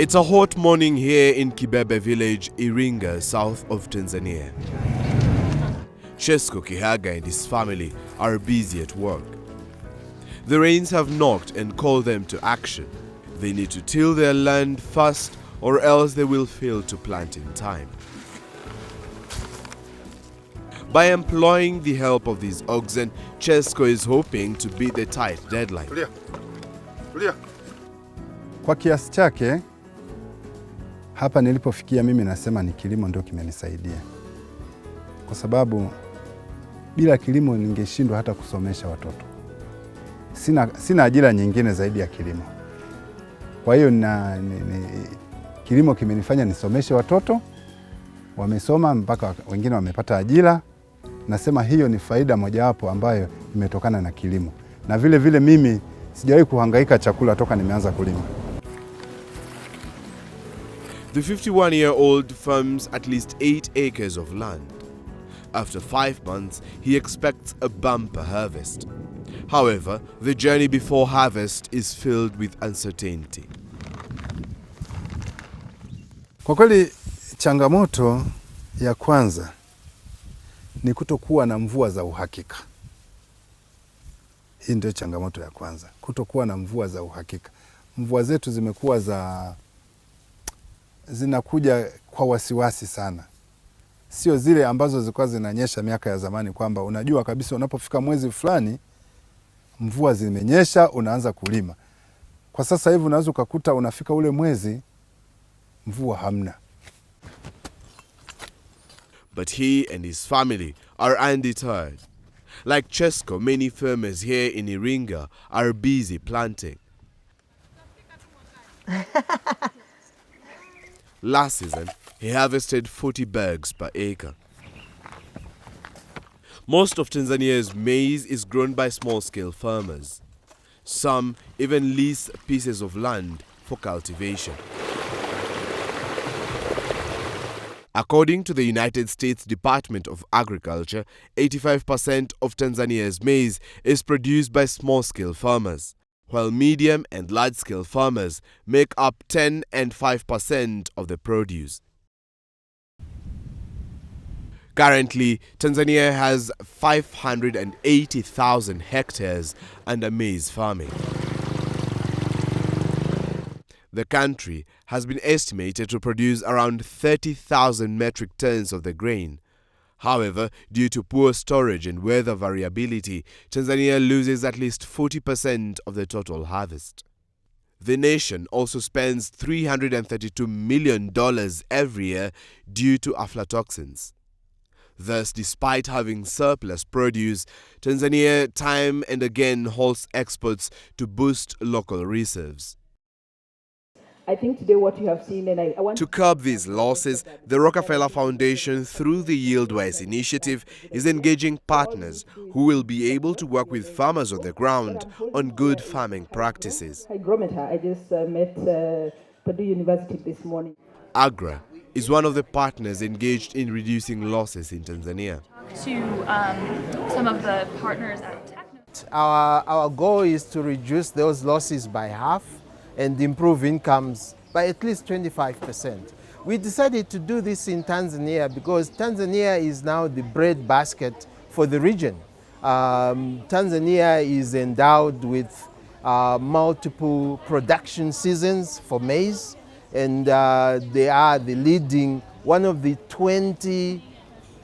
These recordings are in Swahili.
It's a hot morning here in Kibebe village, Iringa, south of Tanzania. Chesko Kihaga and his family are busy at work. The rains have knocked and called them to action. They need to till their land fast or else they will fail to plant in time. By employing the help of these oxen, Chesko is hoping to beat the tight deadline. Kwa kiasi chake, hapa nilipofikia mimi nasema ni kilimo ndio kimenisaidia. Kwa sababu bila kilimo ningeshindwa hata kusomesha watoto. Sina ajira nyingine zaidi ya kilimo. Kwa hiyo kilimo kimenifanya nisomeshe watoto, wamesoma mpaka wengine wamepata ajira. Nasema hiyo ni faida mojawapo ambayo imetokana na kilimo. Na vile vile mimi sijawahi kuhangaika chakula toka nimeanza kulima. The 51-year-old farms at least 8 acres of land. After 5 months, he expects a bumper harvest. However, the journey before harvest is filled with uncertainty. Kwa kweli changamoto ya kwanza ni kutokuwa na mvua za uhakika. Hii ndio changamoto ya kwanza, kutokuwa na mvua za uhakika. Mvua zetu zinakuja kwa wasiwasi sana. Sio zile ambazo zilikuwa zinanyesha miaka ya zamani kwamba unajua kabisa unapofika mwezi fulani mvua zimenyesha unaanza kulima. Kwa sasa hivi unaweza kukuta unafika ule mwezi mvua hamna. But he and his family are undeterred. Like Chesko, many farmers here in Iringa are busy planting. Last season, he harvested 40 bags per acre. Most of Tanzania's maize is grown by small-scale farmers. Some even lease pieces of land for cultivation. According to the United States Department of Agriculture, 85% of Tanzania's maize is produced by small-scale farmers, while medium and large-scale farmers make up 10 and 5% of the produce. Currently, Tanzania has 580,000 hectares under maize farming. The country has been estimated to produce around 30,000 metric tons of the grain. However, due to poor storage and weather variability, Tanzania loses at least 40% of the total harvest. The nation also spends $332 million every year due to aflatoxins. Thus, despite having surplus produce, Tanzania time and again halts exports to boost local reserves. I think today what you have seen, and I want to curb these losses, the Rockefeller Foundation, through the Yieldwise initiative, is engaging partners who will be able to work with farmers on the ground on good farming practices. Hygrometer. I just met Purdue University this morning. AGRA is one of the partners engaged in reducing losses in Tanzania. To some of the partners at Techno. Our goal is to reduce those losses by half and improve incomes by at least 25%. We decided to do this in Tanzania because Tanzania is now the bread basket for the region. Tanzania is endowed with multiple production seasons for maize, and they are the one of the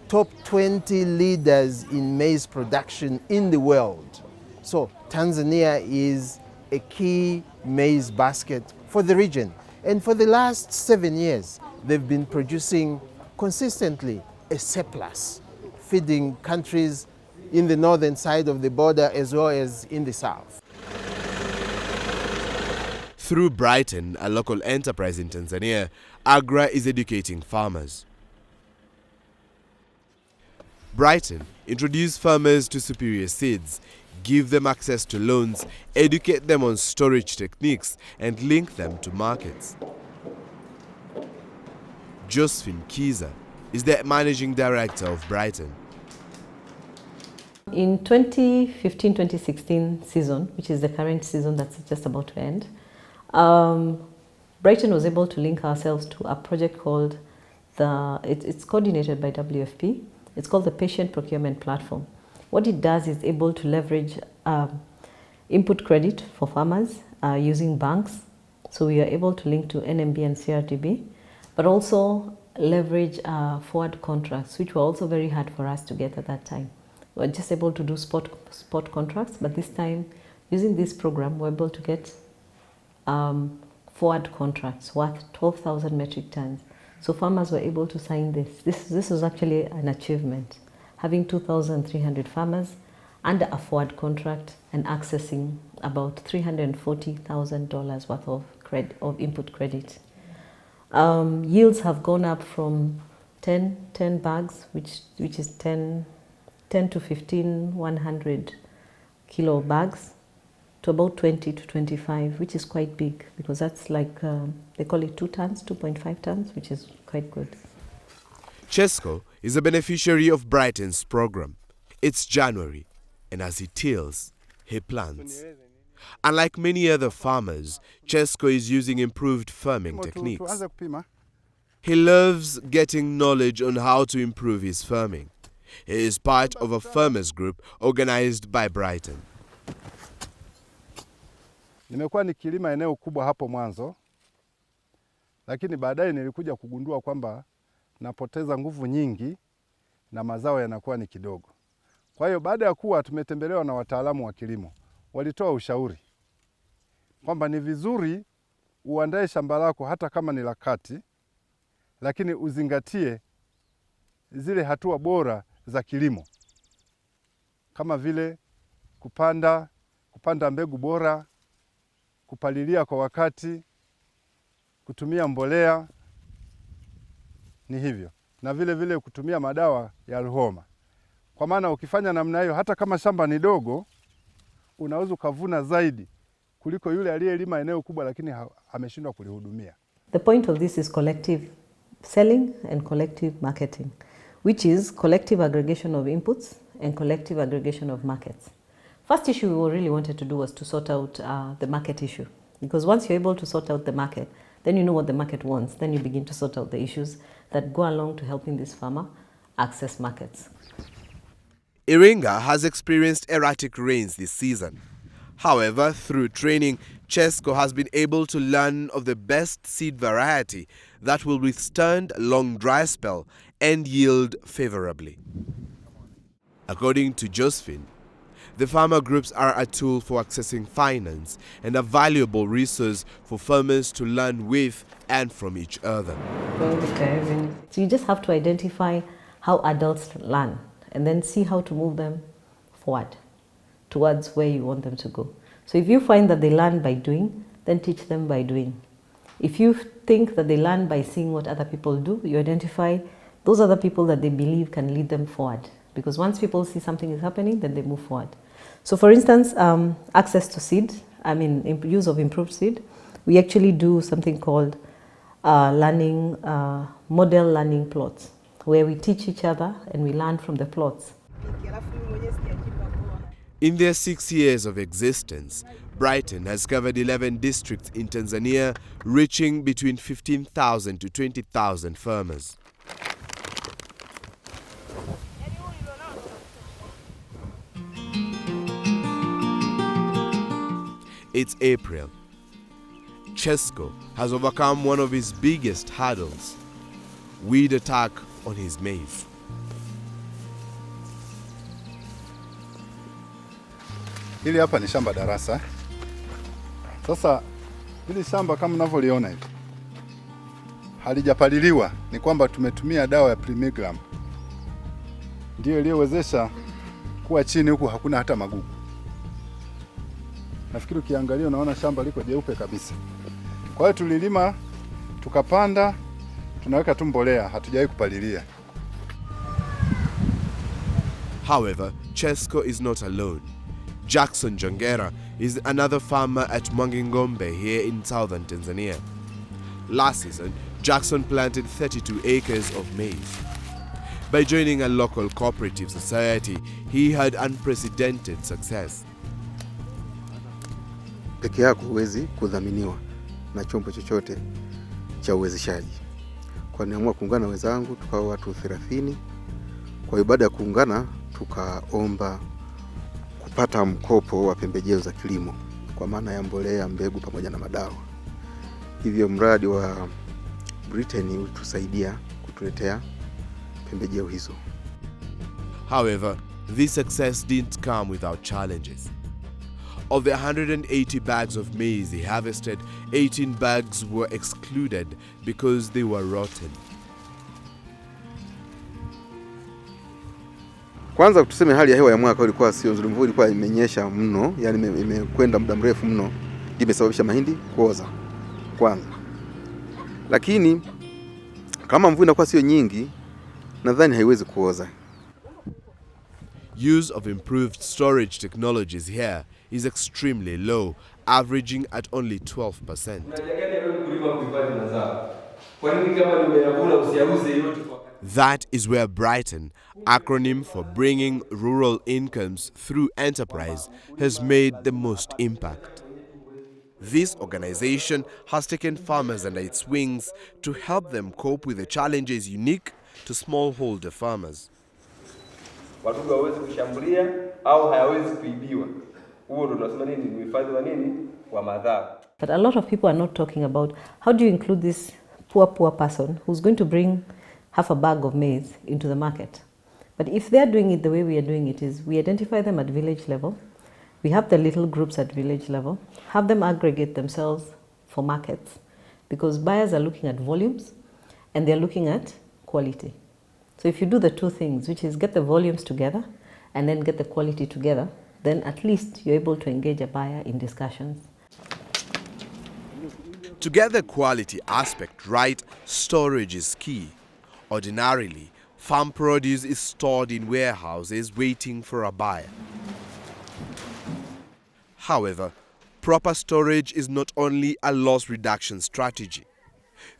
top 20 leaders in maize production in the world. So Tanzania is a key maize basket for the region. And for the last 7 years, they've been producing consistently a surplus, feeding countries in the northern side of the border as well as in the south. Through Brighton, a local enterprise in Tanzania, AGRA is educating farmers. Brighton introduced farmers to superior seeds, give them access to loans, educate them on storage techniques, and link them to markets. Josephine Kiza is the managing director of Brighton. In 2015-2016 season, which is the current season that's just about to end, Brighton was able to link ourselves to a project called it's coordinated by WFP. It's called the Patient Procurement Platform. What it does is able to leverage input credit for farmers using banks. So we are able to link to NMB and CRTB, but also leverage forward contracts, which were also very hard for us to get at that time. We were just able to do spot contracts, but this time, using this program, we're able to get forward contracts worth 12,000 metric tons. So farmers were able to sign this. This was actually an achievement, having 2,300 farmers under a forward contract and accessing about $340,000 worth of input credit. Yields have gone up from 10 bags, which is 10 to 15, 100 kilo bags, to about 20 to 25, which is quite big, because that's like, they call it 2 tons, 2.5 tons, which is quite good. Chesco is a beneficiary of Brighton's program. It's January, and as he tills, he plants. Unlike many other farmers, Chesco is using improved farming techniques. He loves getting knowledge on how to improve his farming. He is part of a farmers group organized by Brighton. Nimekuwa nikilima eneo kubwa hapo mwanzo, lakini baadaye nilikuja kugundua kwamba napoteza nguvu nyingi na mazao yanakuwa ni kidogo. Kwa hiyo baada ya kuwa tumetembelewa na wataalamu wa kilimo, walitoa ushauri kwamba ni vizuri uandae shamba lako hata kama ni la kati, lakini uzingatie zile hatua bora za kilimo, kama vile kupanda mbegu bora, kupalilia kwa wakati, kutumia mbolea, ni hivyo, na vile kutumia madawa ya ruhoma. Kwa maana ukifanya namna hiyo, hata kama shamba ni dogo, unaweza ukavuna zaidi kuliko yule aliyelima eneo kubwa lakini ameshindwa kulihudumia. The point of this is collective selling and collective marketing, which is collective aggregation of inputs and collective aggregation of markets. First issue we really wanted to do was to sort out the market issue, because once you're able to sort out the market, then you know what the market wants. Then you begin to sort out the issues that go along to helping this farmer access markets. Iringa has experienced erratic rains this season. However, through training, Chesco has been able to learn of the best seed variety that will withstand a long dry spell and yield favorably. According to Josephine, the farmer groups are a tool for accessing finance and a valuable resource for farmers to learn with and from each other. So you just have to identify how adults learn and then see how to move them forward towards where you want them to go. So if you find that they learn by doing, then teach them by doing. If you think that they learn by seeing what other people do, you identify those other people that they believe can lead them forward. Because once people see something is happening, then they move forward. So for instance, access to seed, use of improved seed, we actually do something called model learning plots, where we teach each other and we learn from the plots. In their 6 years of existence, Brighton has covered 11 districts in Tanzania, reaching between 15,000 to 20,000 farmers. It's April. Chesco has overcome one of his biggest hurdles: weed attack on his maize. Hili hapa ni shamba darasa. Sasa hili shamba kama mnavyoliona hivi halijapaliliwa, ni kwamba tumetumia dawa ya Primigram, ndio iliyowezesha kuwa chini huku hakuna hata magugu. Nafikiri ukiangalia unaona shamba liko jeupe kabisa. Kwa hiyo tulilima, tukapanda, tunaweka tu mbolea, hatujawahi kupalilia. However, Chesco is not alone. Jackson Jongera is another farmer at Mwangingombe here in southern Tanzania. Last season, Jackson planted 32 acres of maize. By joining a local cooperative society, he had unprecedented success. Peke yako huwezi kudhaminiwa. na chombo chochote cha uwezeshaji. Kwa niamua kuungana na wenzangu tukawa watu 30. Kwa hiyo baada ya kuungana tukaomba kupata mkopo wa pembejeo za kilimo kwa maana ya mbolea, mbegu pamoja na madawa. Hivyo mradi wa Britain ulitusaidia kutuletea pembejeo hizo. However, this success didn't come without challenges. Of the 180 bags of maize he harvested, 18 bags were excluded because they were rotten. Kwanza tuseme hali ya hewa ya mwaka ilikuwa sio nzuri, mvua ilikuwa imenyesha mno, yani imekwenda muda mrefu mno, imesababisha mahindi kuoza kwanza. Lakini kama mvua inakuwa sio nyingi, nadhani haiwezi kuoza. Use of improved storage technologies here is extremely low, averaging at only 12%. That is where Brighton, acronym for Bringing Rural Incomes Through Enterprise, has made the most impact. This organization has taken farmers under its wings to help them cope with the challenges unique to smallholder farmers. Wadudu hawezi kushambulia au hayawezi kuibiwa. Huo ndo tunasema nini? Ni uhifadhi wa nini? Wa madhara. But a lot of people are not talking about how do you include this poor person who's going to bring half a bag of maize into the market. But if they're doing it the way we are doing it is we identify them at village level, we have the little groups at village level, have them aggregate themselves for markets because buyers are looking at volumes and they're looking at quality. So if you do the two things, which is get the volumes together and then get the quality together, then at least you're able to engage a buyer in discussions. To get the quality aspect right, storage is key. Ordinarily, farm produce is stored in warehouses waiting for a buyer. However, proper storage is not only a loss reduction strategy.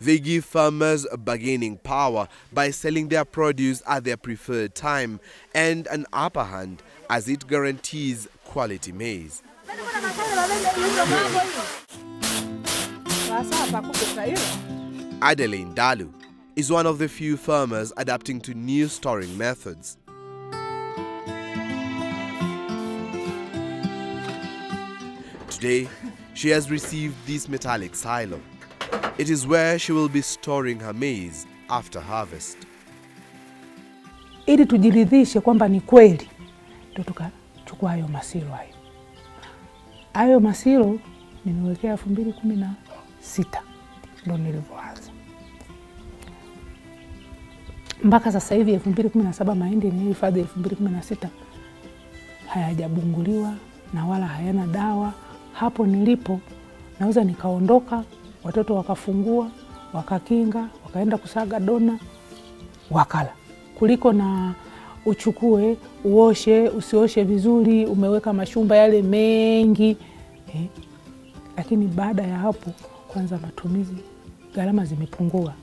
They give farmers bargaining power by selling their produce at their preferred time and an upper hand as it guarantees quality maize. Adeline Dalu is one of the few farmers adapting to new storing methods. Today, she has received this metallic silo. It is where she will be storing her maize after harvest. Ili tujiridhishe kwamba ni kweli, ndio tukachukua hayo masilo hayo. Hayo masilo nimewekea 2016 ndio nilivyoanza. Mpaka sasa hivi 2017 mahindi nilihifadhi 2016 hayajabunguliwa na wala hayana dawa. Hapo nilipo naweza nikaondoka, watoto wakafungua, wakakinga, wakaenda kusaga dona, wakala. Kuliko na uchukue, uoshe, usioshe vizuri, umeweka mashumba yale mengi. Lakini baada ya hapo kwanza matumizi, gharama zimepungua.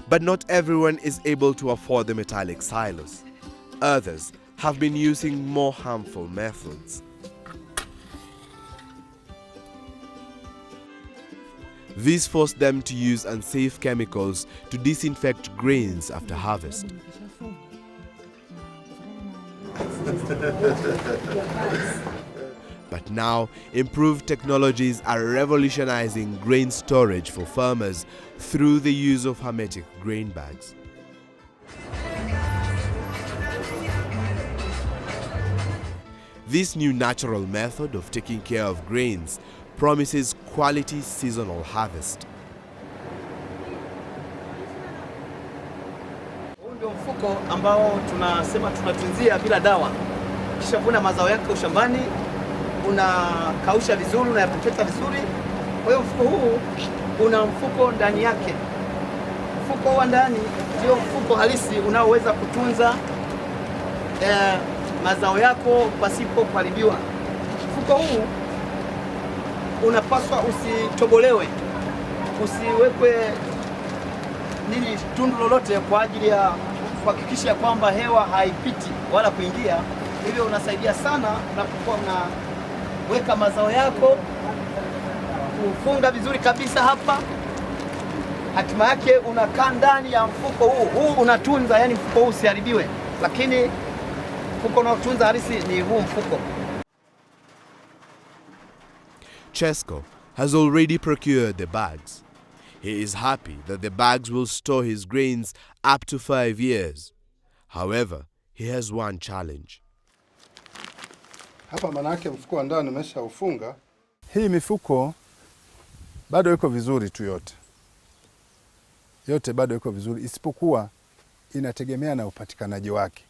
But not everyone is able to afford the metallic silos. Others have been using more harmful methods. This forced them to use unsafe chemicals to disinfect grains after harvest. But now, improved technologies are revolutionizing grain storage for farmers through the use of hermetic grain bags. This new natural method of taking care of grains promises quality seasonal harvest. Huu ndio mfuko ambao tunasema tunatunzia bila dawa. Kisha vuna mazao yako shambani, unakausha vizuri, unayapepeta vizuri. Kwa hiyo mfuko huu una mfuko ndani yake. Mfuko wa ndani ndio mfuko halisi unaoweza kutunza mazao yako pasipo kuharibiwa. Mfuko huu unapaswa usitobolewe, usiwekwe nini tundu lolote kwa ajili ya kuhakikisha kwamba hewa haipiti wala kuingia. Hivyo unasaidia sana unapokuwa unaweka mazao yako kufunga vizuri kabisa hapa. Hatima yake unakaa ndani ya mfuko huu unatunza, yani mfuko huu usiharibiwe, lakini mfuko unaotunza halisi ni huu mfuko. Chesko has already procured the bags. He is happy that the bags will store his grains up to 5 years. However, he has one challenge. Hapa manake mfuko wa ndani umeshaufunga. Hii mifuko bado iko vizuri tu yote. Yote bado iko vizuri, isipokuwa inategemea na upatikanaji wake.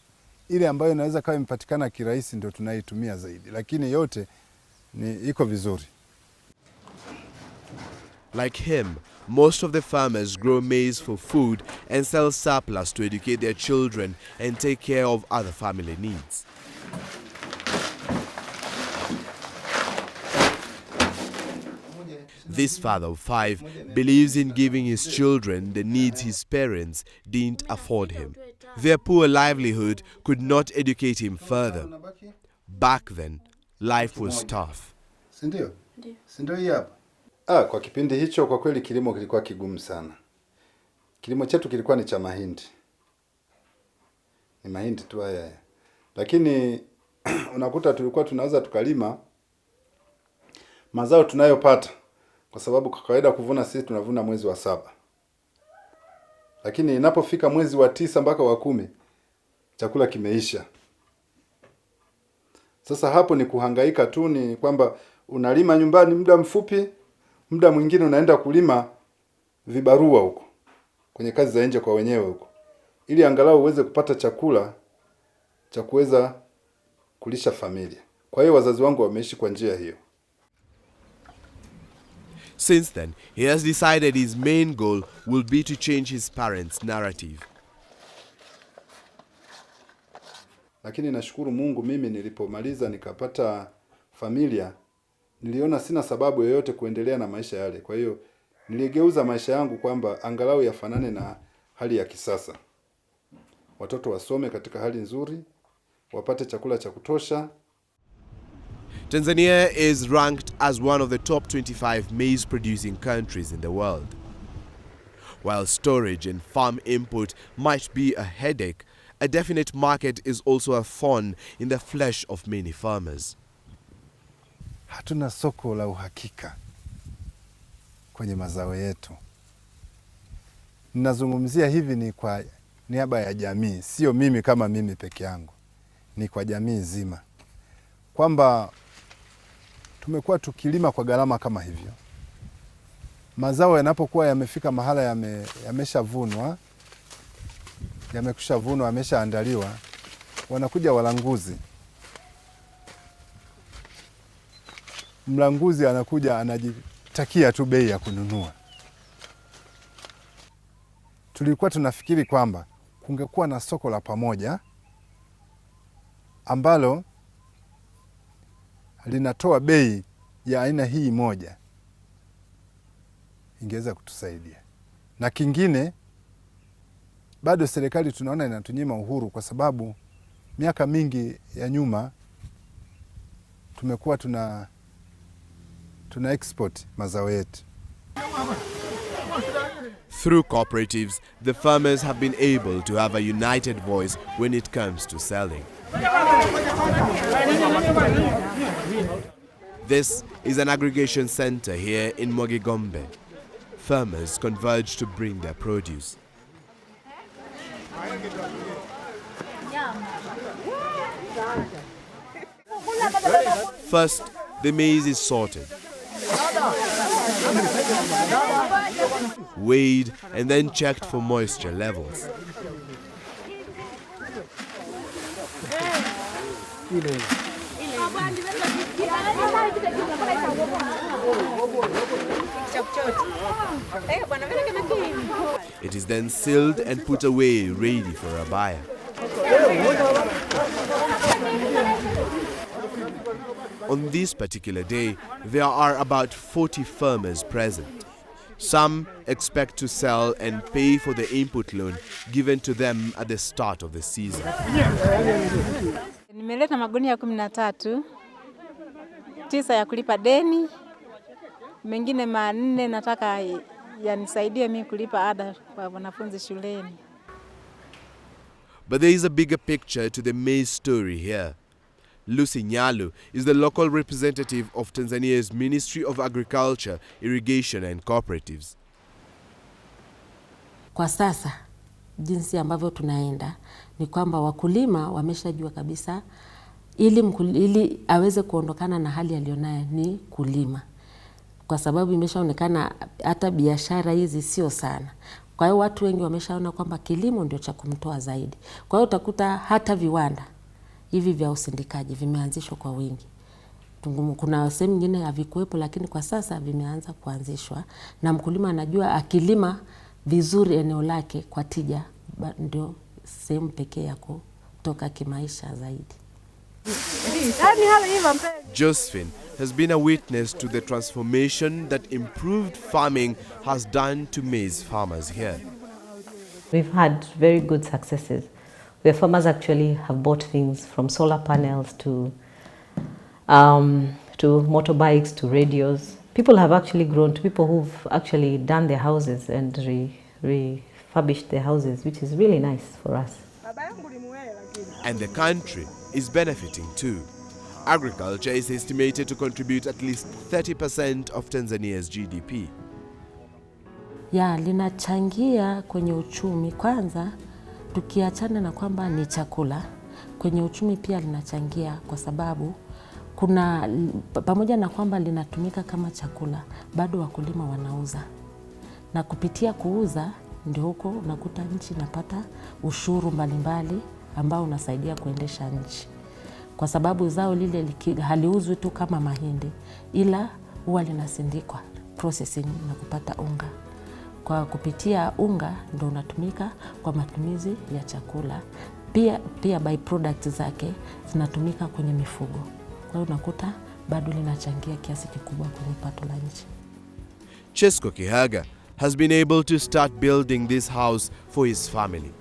Ile ambayo inaweza kawa imepatikana kirahisi ndio tunaitumia zaidi, lakini yote iko vizuri. Like him, most of the farmers grow maize for food and sell surplus to educate their children and take care of other family needs. This father of 5 believes in giving his children the needs his parents didn't afford him. Their poor livelihood could not educate him further. Back then, life was tough. Sindio? Sindio hii hapa? Kwa kipindi hicho kwa kweli kilimo kilikuwa kigumu sana. Kilimo chetu kilikuwa ni cha mahindi. Ni mahindi tu haya. Lakini unakuta tulikuwa tunaweza tukalima mazao tunayopata, kwa sababu kwa kawaida kuvuna sisi tunavuna mwezi wa 7. Lakini inapofika mwezi wa 9 mpaka wa 10 chakula kimeisha. Sasa hapo ni kuhangaika tu, ni kwamba unalima nyumbani muda mfupi, muda mwingine unaenda kulima vibarua huko kwenye kazi za nje kwa wenyewe huko, ili angalau uweze kupata chakula cha kuweza kulisha familia. Kwa hiyo wazazi wangu wameishi kwa njia hiyo. Since then, he has decided his main goal will be to change his parents' narrative. Lakini nashukuru Mungu, mimi nilipomaliza nikapata familia, niliona sina sababu yoyote kuendelea na maisha yale. Kwa hiyo niligeuza maisha yangu kwamba angalau yafanane na hali ya kisasa. Watoto wasome katika hali nzuri, wapate chakula cha kutosha. Tanzania is ranked as one of the top 25 maize producing countries in the world. While storage and farm input might be a headache, a definite market is also a thorn in the flesh of many farmers. Hatuna soko la uhakika kwenye mazao yetu. Ninazungumzia hivi ni kwa niaba ya jamii, sio mimi kama mimi peke yangu. Ni kwa jamii nzima. Kwamba tumekuwa tukilima kwa gharama kama hivyo. Mazao yanapokuwa yamefika mahala yameshavunwa, yamekushavunwa, yameshaandaliwa, wanakuja walanguzi. Mlanguzi anakuja anajitakia tu bei ya kununua. Tulikuwa tunafikiri kwamba kungekuwa na soko la pamoja ambalo linatoa bei ya aina hii moja, ingeweza kutusaidia. Na kingine, bado serikali tunaona inatunyima uhuru, kwa sababu miaka mingi ya nyuma tumekuwa tuna export mazao yetu. Through cooperatives, the farmers have been able to have a united voice when it comes to selling. This is an aggregation center here in Mogigombe. Farmers converge to bring their produce. First, the maize is sorted, weighed, and then checked for moisture levels. It is then sealed and put away, ready for a buyer. On this particular day, there are about 40 farmers present. Some expect to sell and pay for the input loan given to them at the start of the season. Nimeleta magunia 13, 9 ya kulipa deni mengine 4 nataka yanisaidie mimi kulipa ada kwa wanafunzi shuleni. But there is a bigger picture to the maize story here. Lucy Nyalu is the local representative of Tanzania's Ministry of Agriculture, Irrigation and Cooperatives. Kwa sasa jinsi ambavyo tunaenda ni kwamba wakulima wameshajua kabisa ili aweze kuondokana na hali aliyonayo ni kulima. Kwa sababu imeshaonekana hata biashara hizi sio sana. Kwa hiyo watu wengi wameshaona kwamba kilimo ndio cha kumtoa zaidi. Kwa hiyo utakuta hata viwanda hivi vya usindikaji vimeanzishwa kwa wingi. Kuna sehemu nyingine havikuwepo, lakini kwa sasa vimeanza kuanzishwa na mkulima anajua akilima vizuri eneo lake kwa tija ndio sehemu pekee ya kutoka kimaisha zaidi. Josephine has been a witness to the transformation that improved farming has done to maize farmers here. We've had very good successes where farmers actually have bought things from solar panels to motorbikes to radios. People have actually grown to people who've actually done their houses and refurbished their houses, which is really nice for us. And the country is benefiting too. Agriculture is estimated to contribute at least 30% of Tanzania's GDP. Linachangia kwenye uchumi. Kwanza tukiachana na kwamba ni chakula, kwenye uchumi pia linachangia kwa sababu kuna pamoja na kwamba linatumika kama chakula, bado wakulima wanauza. Na kupitia kuuza ndio huko unakuta nchi inapata ushuru mbalimbali ambao unasaidia kuendesha nchi. Kwa sababu zao lile haliuzwi tu kama mahindi, ila huwa linasindikwa processing na kupata unga. Kwa kupitia unga ndio unatumika kwa matumizi ya chakula. Pia byproducts zake zinatumika kwenye mifugo. Kwa hiyo unakuta bado linachangia kiasi kikubwa kwenye pato la nchi. Chesko Kihaga has been able to start building this house for his family.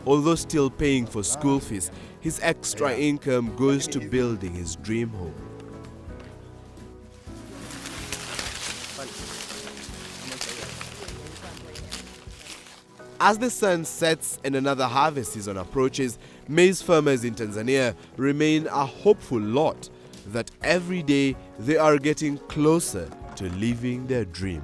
Although still paying for school fees, his extra income goes to building his dream home. As the sun sets and another harvest season approaches, maize farmers in Tanzania remain a hopeful lot that every day they are getting closer to living their dream.